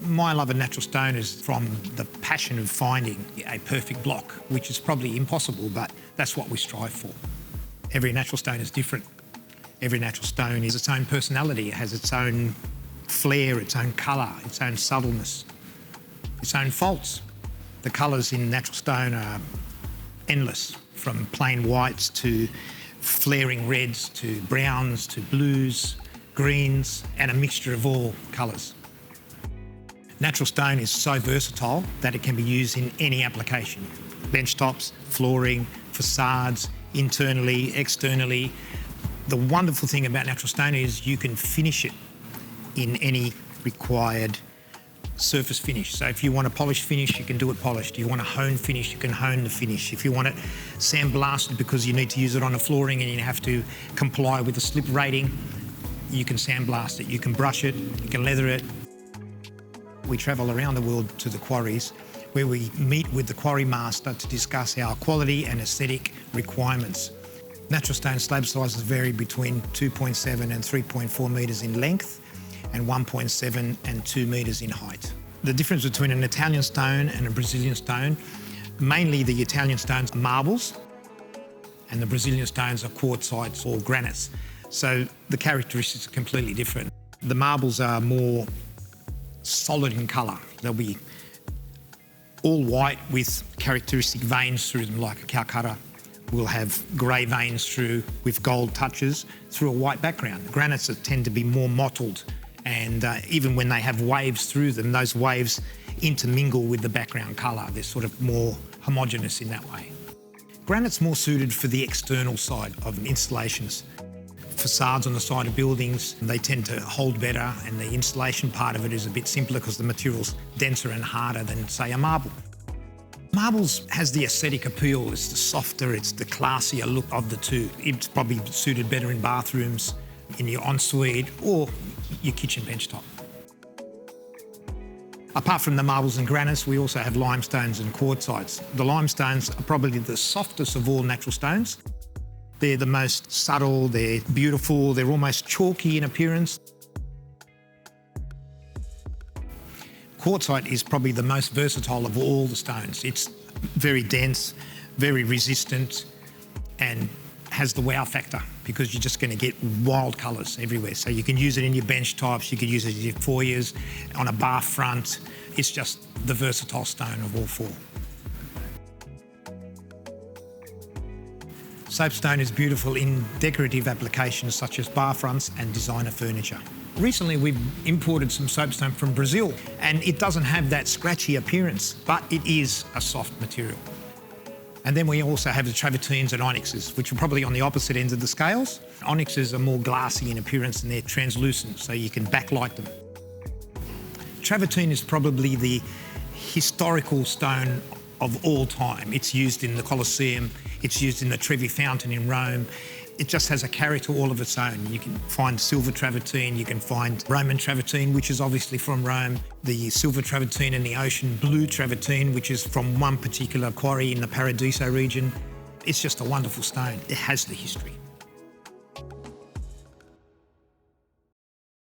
My love of natural stone is from the passion of finding a perfect block, which is probably impossible, but that's what we strive for. Every natural stone is different. Every natural stone is its own personality. It has its own flair, its own colour, its own subtleness, its own faults. The colours in natural stone are endless, from plain whites to flaring reds to browns to blues, greens, and a mixture of all colours. Natural stone is so versatile that it can be used in any application. Benchtops, flooring, facades, internally, externally. The wonderful thing about natural stone is you can finish it in any required surface finish. So if you want a polished finish, you can do it polished. If you want a hone finish, you can hone the finish. If you want it sandblasted because you need to use it on the flooring and you have to comply with the slip rating, you can sandblast it. You can brush it, you can leather it. We travel around the world to the quarries where we meet with the quarry master to discuss our quality and aesthetic requirements. Natural stone slab sizes vary between 2.7 and 3.4 metres in length and 1.7 and 2 metres in height. The difference between an Italian stone and a Brazilian stone, mainly the Italian stones are marbles and the Brazilian stones are quartzites or granites. So the characteristics are completely different. The marbles are more solid in colour. They'll be all white with characteristic veins through them like a Calcutta. We'll have grey veins through with gold touches through a white background. Granites tend to be more mottled, and even when they have waves through them, those waves intermingle with the background colour. They're sort of more homogeneous in that way. Granite's more suited for the external side of installations. Facades on the side of buildings, they tend to hold better, and the insulation part of it is a bit simpler because the material's denser and harder than, say, a marble. Marbles has the aesthetic appeal. It's the softer, it's the classier look of the two. It's probably suited better in bathrooms, in your ensuite or your kitchen benchtop. Apart from the marbles and granites, we also have limestones and quartzites. The limestones are probably the softest of all natural stones. They're the most subtle, they're beautiful, they're almost chalky in appearance. Quartzite is probably the most versatile of all the stones. It's very dense, very resistant, and has the wow factor because you're just going to get wild colours everywhere. So you can use it in your bench tops, you can use it in your foyers, on a bar front. It's just the versatile stone of all four. Soapstone is beautiful in decorative applications such as bar fronts and designer furniture. Recently we've imported some soapstone from Brazil, and it doesn't have that scratchy appearance, but it is a soft material. And then we also have the travertines and onyxes, which are probably on the opposite ends of the scales. Onyxes are more glassy in appearance and they're translucent, so you can backlight them. Travertine is probably the historical stone of all time. It's used in the Colosseum, it's used in the Trevi Fountain in Rome. It just has a character all of its own. You can find silver travertine, you can find Roman travertine, which is obviously from Rome, the silver travertine and the ocean blue travertine, which is from one particular quarry in the Paradiso region. It's just a wonderful stone. It has the history.